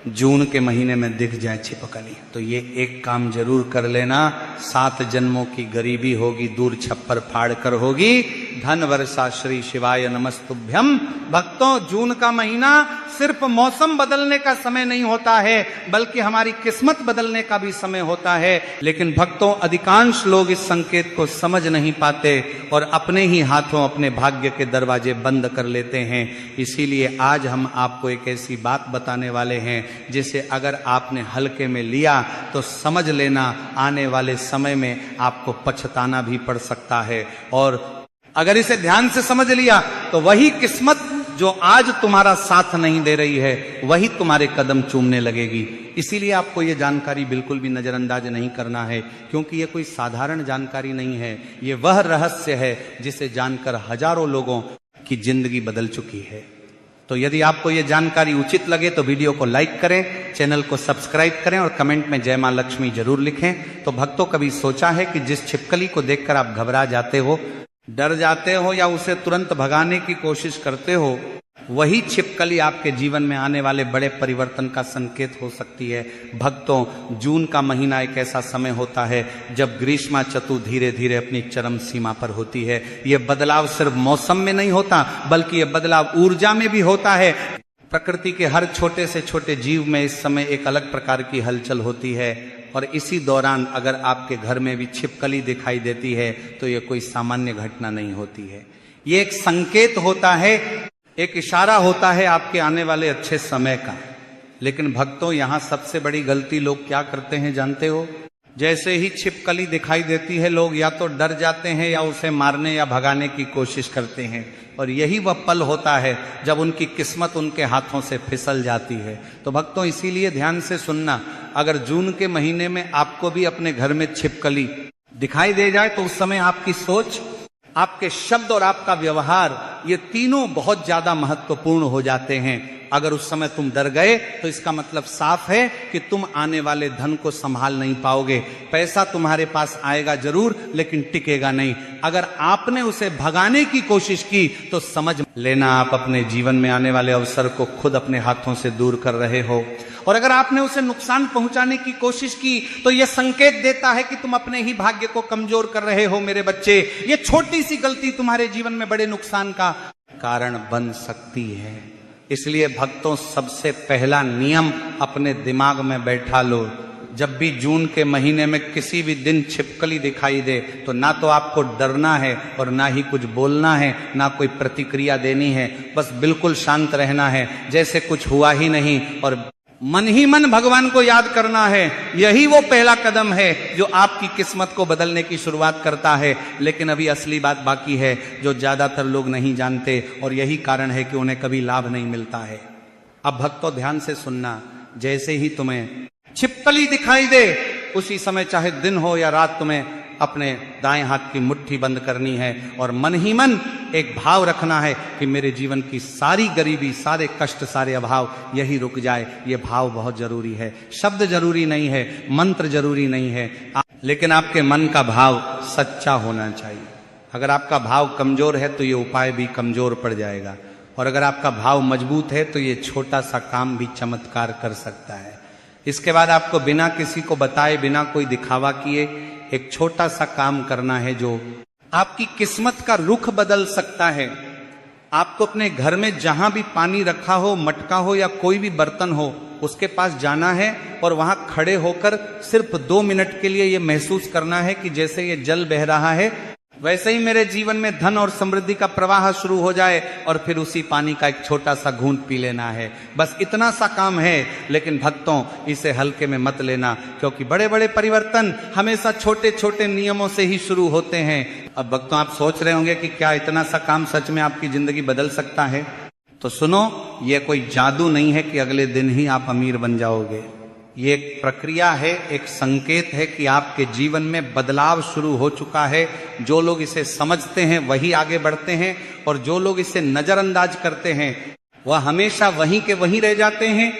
जून के महीने में दिख जाए छिपकली, तो ये एक काम जरूर कर लेना, 7 जन्मों की गरीबी होगी दूर, छप्पर फाड़ कर होगी, धन वर्षा श्री शिवाय नमस्तुभ्यम। भक्तों, जून का महीना सिर्फ मौसम बदलने का समय नहीं होता है, बल्कि हमारी किस्मत बदलने का भी समय होता है। लेकिन भक्तों, अधिकांश लोग इस संकेत को समझ नहीं पाते और अपने ही हाथों अपने भाग्य के दरवाजे बंद कर लेते हैं। इसीलिए आज हम आपको एक ऐसी बात बताने वाले हैं जिसे अगर आपने हल्के में लिया तो समझ लेना आने वाले समय में आपको पछताना भी पड़ सकता है, और अगर इसे ध्यान से समझ लिया तो वही किस्मत जो आज तुम्हारा साथ नहीं दे रही है वही तुम्हारे कदम चूमने लगेगी। इसीलिए आपको ये जानकारी बिल्कुल भी नजरअंदाज नहीं करना है, क्योंकि ये कोई साधारण जानकारी नहीं है, ये वह रहस्य है जिसे जानकर हजारों लोगों की जिंदगी बदल चुकी है। तो यदि आपको ये जानकारी उचित लगे तो वीडियो को लाइक करें, चैनल को सब्सक्राइब करें और कमेंट में जय मां लक्ष्मी जरूर लिखें। तो भक्तों, कभी सोचा है कि जिस छिपकली को देखकर आप घबरा जाते हो, डर जाते हो या उसे तुरंत भगाने की कोशिश करते हो, वही छिपकली आपके जीवन में आने वाले बड़े परिवर्तन का संकेत हो सकती है। भक्तों, जून का महीना एक ऐसा समय होता है जब ग्रीष्मा चतु धीरे धीरे अपनी चरम सीमा पर होती है। यह बदलाव सिर्फ मौसम में नहीं होता, बल्कि यह बदलाव ऊर्जा में भी होता है। प्रकृति के हर छोटे से छोटे जीव में इस समय एक अलग प्रकार की हलचल होती है, और इसी दौरान अगर आपके घर में भी छिपकली दिखाई देती है तो यह कोई सामान्य घटना नहीं होती है। यह एक संकेत होता है, एक इशारा होता है आपके आने वाले अच्छे समय का। लेकिन भक्तों, यहां सबसे बड़ी गलती लोग क्या करते हैं जानते हो? जैसे ही छिपकली दिखाई देती है, लोग या तो डर जाते हैं या उसे मारने या भगाने की कोशिश करते हैं, और यही वह पल होता है जब उनकी किस्मत उनके हाथों से फिसल जाती है। तो भक्तों, इसीलिए ध्यान से सुनना, अगर जून के महीने में आपको भी अपने घर में छिपकली दिखाई दे जाए तो उस समय आपकी सोच, आपके शब्द और आपका व्यवहार, ये तीनों बहुत ज्यादा महत्वपूर्ण हो जाते हैं। अगर उस समय तुम डर गए तो इसका मतलब साफ है कि तुम आने वाले धन को संभाल नहीं पाओगे। पैसा तुम्हारे पास आएगा जरूर, लेकिन टिकेगा नहीं। अगर आपने उसे भगाने की कोशिश की तो समझ लेना आप अपने जीवन में आने वाले अवसर को खुद अपने हाथों से दूर कर रहे हो। और अगर आपने उसे नुकसान पहुंचाने की कोशिश की तो यह संकेत देता है कि तुम अपने ही भाग्य को कमजोर कर रहे हो मेरे बच्चे। ये छोटी सी गलती तुम्हारे जीवन में बड़े नुकसान का कारण बन सकती है। इसलिए भक्तों, सबसे पहला नियम अपने दिमाग में बैठा लो, जब भी जून के महीने में किसी भी दिन छिपकली दिखाई दे तो ना तो आपको डरना है और ना ही कुछ बोलना है, ना कोई प्रतिक्रिया देनी है। बस बिल्कुल शांत रहना है, जैसे कुछ हुआ ही नहीं, और मन ही मन भगवान को याद करना है। यही वो पहला कदम है जो आपकी किस्मत को बदलने की शुरुआत करता है। लेकिन अभी असली बात बाकी है जो ज्यादातर लोग नहीं जानते, और यही कारण है कि उन्हें कभी लाभ नहीं मिलता है। अब भक्तों, ध्यान से सुनना, जैसे ही तुम्हें छिपकली दिखाई दे उसी समय, चाहे दिन हो या रात, तुम्हें अपने दाएं हाथ की मुट्ठी बंद करनी है और मन ही मन एक भाव रखना है कि मेरे जीवन की सारी गरीबी, सारे कष्ट, सारे अभाव यही रुक जाए। ये भाव बहुत जरूरी है। शब्द जरूरी नहीं है, मंत्र जरूरी नहीं है, लेकिन आपके मन का भाव सच्चा होना चाहिए। अगर आपका भाव कमजोर है तो ये उपाय भी कमजोर पड़ जाएगा, और अगर आपका भाव मजबूत है तो ये छोटा सा काम भी चमत्कार कर सकता है। इसके बाद आपको बिना किसी को बताए, बिना कोई दिखावा किए एक छोटा सा काम करना है जो आपकी किस्मत का रुख बदल सकता है। आपको अपने घर में जहां भी पानी रखा हो, मटका हो या कोई भी बर्तन हो, उसके पास जाना है और वहां खड़े होकर सिर्फ 2 मिनट के लिए यह महसूस करना है कि जैसे ये जल बह रहा है वैसे ही मेरे जीवन में धन और समृद्धि का प्रवाह शुरू हो जाए, और फिर उसी पानी का एक छोटा सा घूंट पी लेना है। बस इतना सा काम है। लेकिन भक्तों, इसे हल्के में मत लेना, क्योंकि बड़े बड़े परिवर्तन हमेशा छोटे छोटे नियमों से ही शुरू होते हैं। अब भक्तों, आप सोच रहे होंगे कि क्या इतना सा काम सच में आपकी जिंदगी बदल सकता है? तो सुनो, ये कोई जादू नहीं है कि अगले दिन ही आप अमीर बन जाओगे। ये एक प्रक्रिया है, एक संकेत है कि आपके जीवन में बदलाव शुरू हो चुका है। जो लोग इसे समझते हैं वही आगे बढ़ते हैं, और जो लोग इसे नजरअंदाज करते हैं वह हमेशा वहीं के वहीं रह जाते हैं।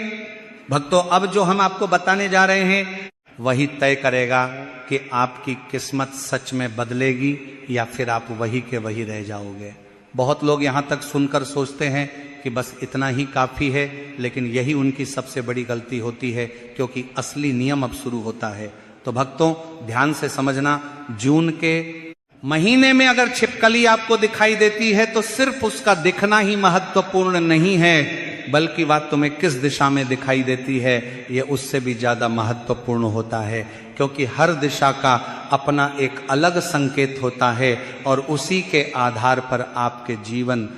भक्तों, अब जो हम आपको बताने जा रहे हैं वही तय करेगा कि आपकी किस्मत सच में बदलेगी या फिर आप वही के वही रह जाओगे। बहुत लोग यहां तक सुनकर सोचते हैं कि बस इतना ही काफी है, लेकिन यही उनकी सबसे बड़ी गलती होती है, क्योंकि असली नियम अब शुरू होता है। तो भक्तों ध्यान से समझना, जून के महीने में अगर छिपकली आपको दिखाई देती है तो सिर्फ उसका दिखना ही महत्वपूर्ण नहीं है, बल्कि वह तुम्हें किस दिशा में दिखाई देती है यह उससे भी ज्यादा महत्वपूर्ण होता है, क्योंकि हर दिशा का अपना एक अलग संकेत होता है और उसी के आधार पर आपके जीवन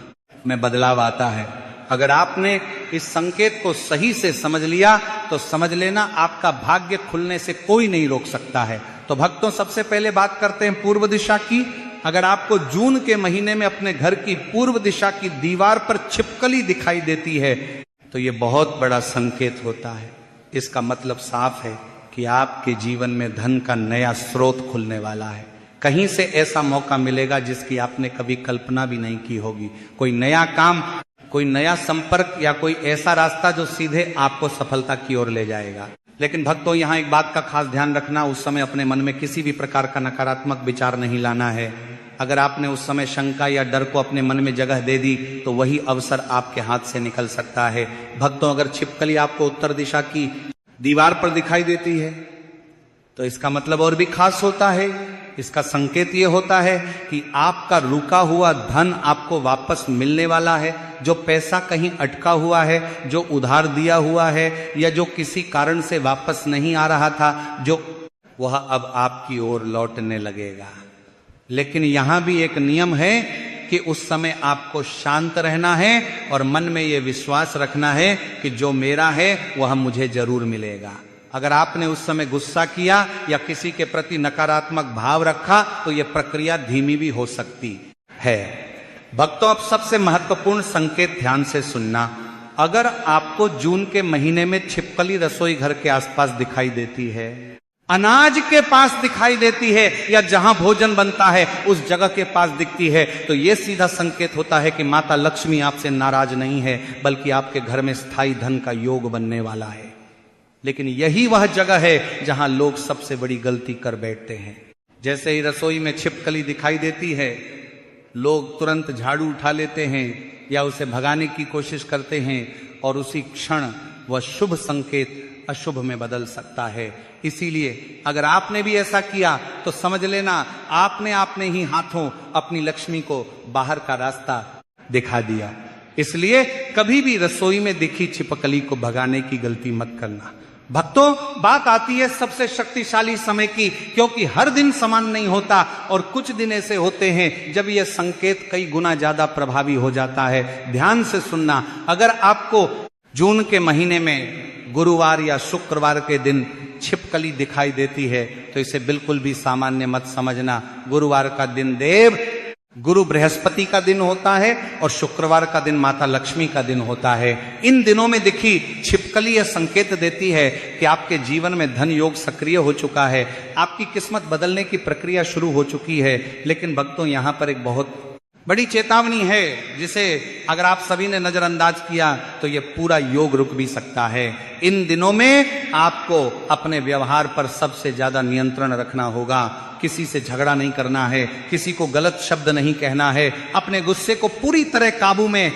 में बदलाव आता है। अगर आपने इस संकेत को सही से समझ लिया तो समझ लेना आपका भाग्य खुलने से कोई नहीं रोक सकता है। तो भक्तों सबसे पहले बात करते हैं पूर्व दिशा की। अगर आपको जून के महीने में अपने घर की पूर्व दिशा की दीवार पर छिपकली दिखाई देती है तो यह बहुत बड़ा संकेत होता है। इसका मतलब साफ है कि आपके जीवन में धन का नया स्रोत खुलने वाला है। कहीं से ऐसा मौका मिलेगा जिसकी आपने कभी कल्पना भी नहीं की होगी। कोई नया काम, कोई नया संपर्क या कोई ऐसा रास्ता जो सीधे आपको सफलता की ओर ले जाएगा। लेकिन भक्तों यहाँ एक बात का खास ध्यान रखना, उस समय अपने मन में किसी भी प्रकार का नकारात्मक विचार नहीं लाना है। अगर आपने उस समय शंका या डर को अपने मन में जगह दे दी तो वही अवसर आपके हाथ से निकल सकता है। भक्तों अगर छिपकली आपको उत्तर दिशा की दीवार पर दिखाई देती है तो इसका मतलब और भी खास होता है। इसका संकेत ये होता है कि आपका रुका हुआ धन आपको वापस मिलने वाला है। जो पैसा कहीं अटका हुआ है, जो उधार दिया हुआ है या जो किसी कारण से वापस नहीं आ रहा था, जो वह अब आपकी ओर लौटने लगेगा। लेकिन यहां भी एक नियम है कि उस समय आपको शांत रहना है और मन में यह विश्वास रखना है कि जो मेरा है वह मुझे जरूर मिलेगा। अगर आपने उस समय गुस्सा किया या किसी के प्रति नकारात्मक भाव रखा तो यह प्रक्रिया धीमी भी हो सकती है। भक्तों अब सबसे महत्वपूर्ण संकेत ध्यान से सुनना। अगर आपको जून के महीने में छिपकली रसोई घर के आसपास दिखाई देती है, अनाज के पास दिखाई देती है या जहां भोजन बनता है उस जगह के पास दिखती है, तो यह सीधा संकेत होता है कि माता लक्ष्मी आपसे नाराज नहीं है, बल्कि आपके घर में स्थायी धन का योग बनने वाला है। लेकिन यही वह जगह है जहां लोग सबसे बड़ी गलती कर बैठते हैं। जैसे ही रसोई में छिपकली दिखाई देती है, लोग तुरंत झाड़ू उठा लेते हैं या उसे भगाने की कोशिश करते हैं और उसी क्षण वह शुभ संकेत अशुभ में बदल सकता है। इसीलिए अगर आपने भी ऐसा किया तो समझ लेना आपने ही हाथों अपनी लक्ष्मी को बाहर का रास्ता दिखा दिया। इसलिए कभी भी रसोई में दिखी छिपकली को भगाने की गलती मत करना। भक्तों बात आती है सबसे शक्तिशाली समय की, क्योंकि हर दिन समान नहीं होता और कुछ दिन ऐसे होते हैं जब यह संकेत कई गुना ज्यादा प्रभावी हो जाता है। ध्यान से सुनना, अगर आपको जून के महीने में गुरुवार या शुक्रवार के दिन छिपकली दिखाई देती है तो इसे बिल्कुल भी सामान्य मत समझना। गुरुवार का दिन देव गुरु बृहस्पति का दिन होता है और शुक्रवार का दिन माता लक्ष्मी का दिन होता है। इन दिनों में दिखी छिपकली यह संकेत देती है कि आपके जीवन में धन योग सक्रिय हो चुका है, आपकी किस्मत बदलने की प्रक्रिया शुरू हो चुकी है। लेकिन भक्तों यहां पर एक बहुत बड़ी चेतावनी है जिसे अगर आप सभी ने नजरअंदाज किया तो यह पूरा योग रुक भी सकता है। इन दिनों में आपको अपने व्यवहार पर सबसे ज्यादा नियंत्रण रखना होगा। किसी से झगड़ा नहीं करना है, किसी को गलत शब्द नहीं कहना है, अपने गुस्से को पूरी तरह काबू में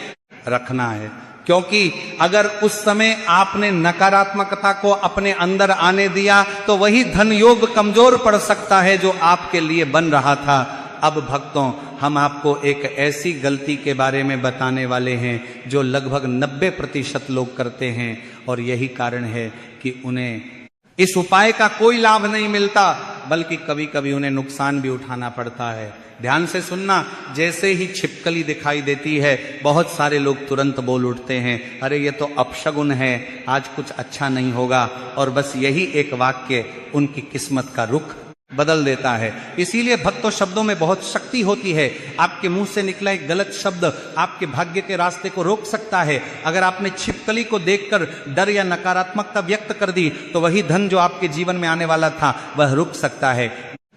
रखना है। क्योंकि अगर उस समय आपने नकारात्मकता को अपने अंदर आने दिया तो वही धन योग कमजोर पड़ सकता है जो आपके लिए बन रहा था। अब भक्तों हम आपको एक ऐसी गलती के बारे में बताने वाले हैं जो लगभग 90% लोग करते हैं और यही कारण है कि उन्हें इस उपाय का कोई लाभ नहीं मिलता, बल्कि कभी कभी उन्हें नुकसान भी उठाना पड़ता है। ध्यान से सुनना, जैसे ही छिपकली दिखाई देती है बहुत सारे लोग तुरंत बोल उठते हैं, अरे ये तो अपशगुन है, आज कुछ अच्छा नहीं होगा, और बस यही एक वाक्य उनकी किस्मत का रुख बदल देता है। इसीलिए भक्तों शब्दों में बहुत शक्ति होती है। आपके मुंह से निकला एक गलत शब्द आपके भाग्य के रास्ते को रोक सकता है। अगर आपने छिपकली को देखकर डर या नकारात्मकता व्यक्त कर दी तो वही धन जो आपके जीवन में आने वाला था वह रुक सकता है।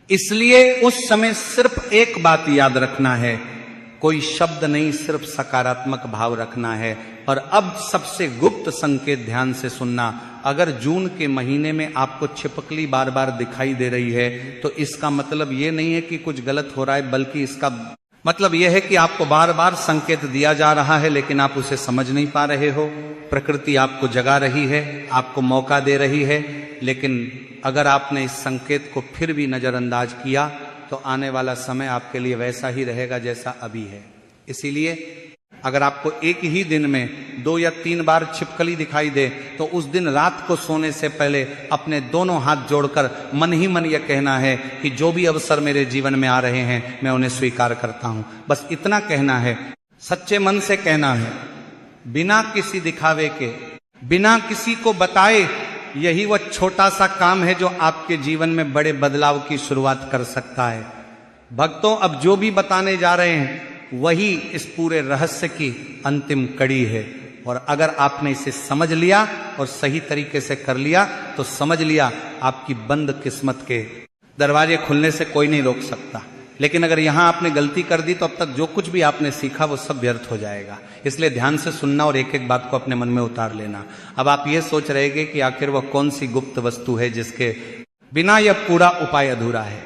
इसलिए उस समय सिर्फ एक बात याद रखना है, कोई शब्द नहीं, सिर्फ सकारात्मक भाव रखना है। और अब सबसे गुप्त संकेत ध्यान से सुनना, अगर जून के महीने में आपको छिपकली बार बार दिखाई दे रही है तो इसका मतलब ये नहीं है कि कुछ गलत हो रहा है, बल्कि इसका मतलब यह है कि आपको बार बार संकेत दिया जा रहा है, लेकिन आप उसे समझ नहीं पा रहे हो। प्रकृति आपको जगा रही है, आपको मौका दे रही है, लेकिन अगर आपने इस संकेत को फिर भी नजरअंदाज किया तो आने वाला समय आपके लिए वैसा ही रहेगा जैसा अभी है। इसीलिए अगर आपको एक ही दिन में 2 या 3 बार छिपकली दिखाई दे तो उस दिन रात को सोने से पहले अपने दोनों हाथ जोड़कर मन ही मन यह कहना है कि जो भी अवसर मेरे जीवन में आ रहे हैं मैं उन्हें स्वीकार करता हूं। बस इतना कहना है, सच्चे मन से कहना है, बिना किसी दिखावे के, बिना किसी को बताए। यही वह छोटा सा काम है जो आपके जीवन में बड़े बदलाव की शुरुआत कर सकता है। भक्तों, अब जो भी बताने जा रहे हैं वही इस पूरे रहस्य की अंतिम कड़ी है, और अगर आपने इसे समझ लिया और सही तरीके से कर लिया तो समझ लिया आपकी बंद किस्मत के दरवाजे खुलने से कोई नहीं रोक सकता। लेकिन अगर यहां आपने गलती कर दी तो अब तक जो कुछ भी आपने सीखा वो सब व्यर्थ हो जाएगा। इसलिए ध्यान से सुनना और एक एक बात को अपने मन में उतार लेना। अब आप ये सोच रहेंगे कि आखिर वह कौन सी गुप्त वस्तु है जिसके बिना यह पूरा उपाय अधूरा है।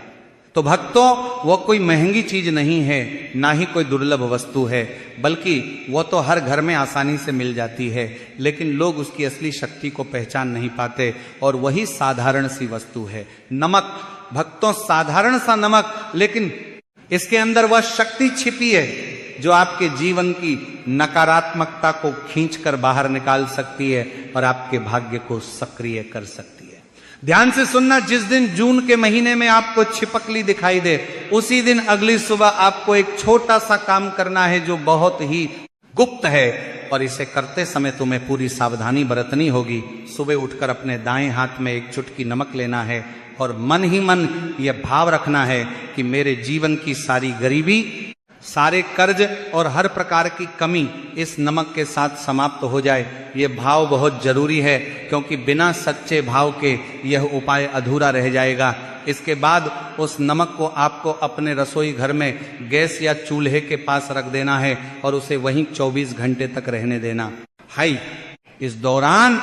तो भक्तों, वो कोई महंगी चीज नहीं है, ना ही कोई दुर्लभ वस्तु है, बल्कि वो तो हर घर में आसानी से मिल जाती है, लेकिन लोग उसकी असली शक्ति को पहचान नहीं पाते, और वही साधारण सी वस्तु है नमक। भक्तों, साधारण सा नमक, लेकिन इसके अंदर वह शक्ति छिपी है जो आपके जीवन की नकारात्मकता को खींचकर बाहर निकाल सकती है और आपके भाग्य को सक्रिय कर सकती है। ध्यान से सुनना, जिस दिन जून के महीने में आपको छिपकली दिखाई दे उसी दिन अगली सुबह आपको एक छोटा सा काम करना है जो बहुत ही गुप्त है, और इसे करते समय तुम्हें पूरी सावधानी बरतनी होगी। सुबह उठकर अपने दाएं हाथ में एक चुटकी नमक लेना है और मन ही मन यह भाव रखना है कि मेरे जीवन की सारी गरीबी, सारे कर्ज और हर प्रकार की कमी इस नमक के साथ समाप्त हो जाए। ये भाव बहुत जरूरी है, क्योंकि बिना सच्चे भाव के यह उपाय अधूरा रह जाएगा। इसके बाद उस नमक को आपको अपने रसोई घर में गैस या चूल्हे के पास रख देना है और उसे वहीं 24 घंटे तक रहने देना है। इस दौरान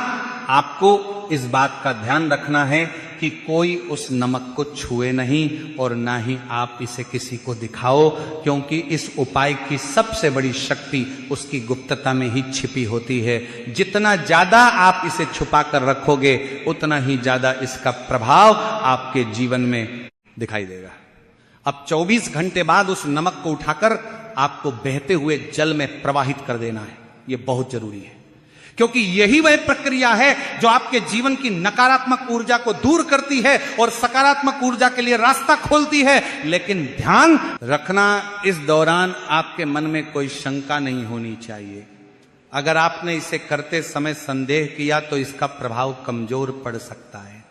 आपको इस बात का ध्यान रखना है कि कोई उस नमक को छुए नहीं और ना ही आप इसे किसी को दिखाओ, क्योंकि इस उपाय की सबसे बड़ी शक्ति उसकी गुप्तता में ही छिपी होती है। जितना ज्यादा आप इसे छुपा कर रखोगे उतना ही ज्यादा इसका प्रभाव आपके जीवन में दिखाई देगा। अब 24 घंटे बाद उस नमक को उठाकर आपको बहते हुए जल में प्रवाहित कर देना है। यह बहुत जरूरी है, क्योंकि यही वह प्रक्रिया है जो आपके जीवन की नकारात्मक ऊर्जा को दूर करती है और सकारात्मक ऊर्जा के लिए रास्ता खोलती है। लेकिन ध्यान रखना, इस दौरान आपके मन में कोई शंका नहीं होनी चाहिए। अगर आपने इसे करते समय संदेह किया तो इसका प्रभाव कमजोर पड़ सकता है।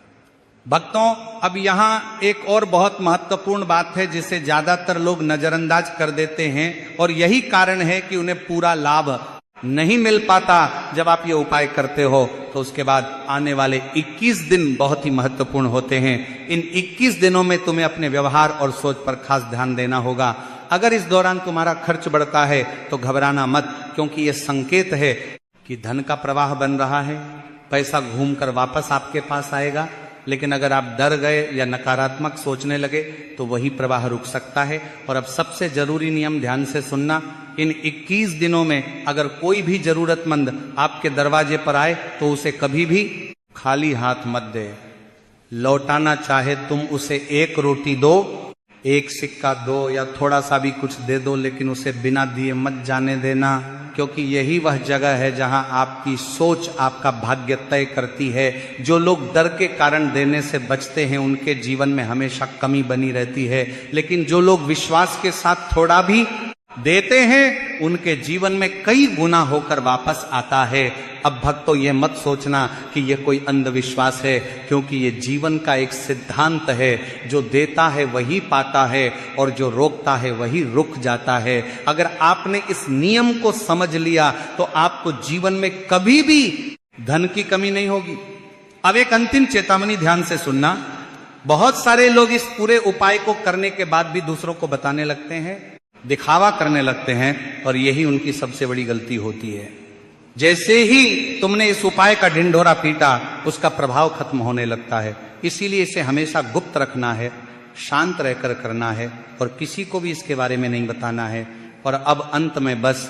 भक्तों, अब यहां एक और बहुत महत्वपूर्ण बात है जिसे ज्यादातर लोग नजरअंदाज कर देते हैं, और यही कारण है कि उन्हें पूरा लाभ नहीं मिल पाता। जब आप ये उपाय करते हो तो उसके बाद आने वाले 21 दिन बहुत ही महत्वपूर्ण होते हैं। इन 21 दिनों में तुम्हें अपने व्यवहार और सोच पर खास ध्यान देना होगा। अगर इस दौरान तुम्हारा खर्च बढ़ता है तो घबराना मत, क्योंकि यह संकेत है कि धन का प्रवाह बन रहा है, पैसा घूमकर वापस आपके पास आएगा। लेकिन अगर आप डर गए या नकारात्मक सोचने लगे तो वही प्रवाह रुक सकता है। और अब सबसे जरूरी नियम ध्यान से सुनना, इन 21 दिनों में अगर कोई भी जरूरतमंद आपके दरवाजे पर आए तो उसे कभी भी खाली हाथ मत दे। लौटाना चाहे तुम उसे 1 रोटी दो, 1 सिक्का दो या थोड़ा सा भी कुछ दे दो, लेकिन उसे बिना दिए मत जाने देना, क्योंकि यही वह जगह है जहां आपकी सोच आपका भाग्य तय करती है। जो लोग डर के कारण देने से बचते हैं उनके जीवन में हमेशा कमी बनी रहती है, लेकिन जो लोग विश्वास के साथ थोड़ा भी देते हैं उनके जीवन में कई गुना होकर वापस आता है। अब भक्तों, ये मत सोचना कि यह कोई अंधविश्वास है, क्योंकि ये जीवन का एक सिद्धांत है। जो देता है वही पाता है और जो रोकता है वही रुक जाता है। अगर आपने इस नियम को समझ लिया तो आपको जीवन में कभी भी धन की कमी नहीं होगी। अब एक अंतिम चेतावनी ध्यान से सुनना, बहुत सारे लोग इस पूरे उपाय को करने के बाद भी दूसरों को बताने लगते हैं, दिखावा करने लगते हैं, और यही उनकी सबसे बड़ी गलती होती है। जैसे ही तुमने इस उपाय का ढिंढोरा पीटा उसका प्रभाव खत्म होने लगता है। इसीलिए इसे हमेशा गुप्त रखना है। शांत रहकर करना है और किसी को भी इसके बारे में नहीं बताना है। और अब अंत में बस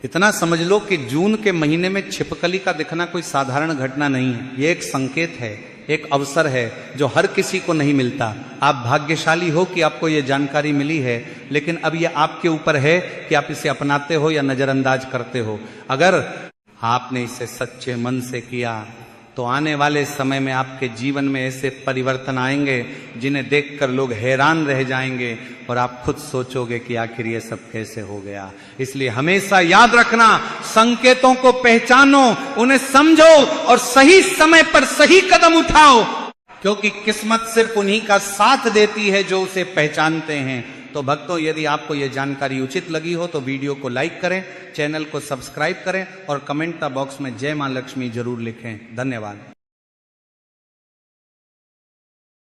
इतना समझ लो कि जून के महीने में छिपकली का दिखना कोई साधारण घटना नहीं है। ये एक संकेत है, एक अवसर है जो हर किसी को नहीं मिलता। आप भाग्यशाली हो कि आपको ये जानकारी मिली है, लेकिन अब ये आपके ऊपर है कि आप इसे अपनाते हो या नजरअंदाज करते हो। अगर आपने इसे सच्चे मन से किया तो आने वाले समय में आपके जीवन में ऐसे परिवर्तन आएंगे जिन्हें देखकर लोग हैरान रह जाएंगे और आप खुद सोचोगे कि आखिर ये सब कैसे हो गया। इसलिए हमेशा याद रखना, संकेतों को पहचानो, उन्हें समझो और सही समय पर सही कदम उठाओ, क्योंकि किस्मत सिर्फ उन्हीं का साथ देती है जो उसे पहचानते हैं। तो भक्तों, यदि आपको यह जानकारी उचित लगी हो तो वीडियो को लाइक करें, चैनल को सब्सक्राइब करें और कमेंट बॉक्स में जय मां लक्ष्मी जरूर लिखें। धन्यवाद।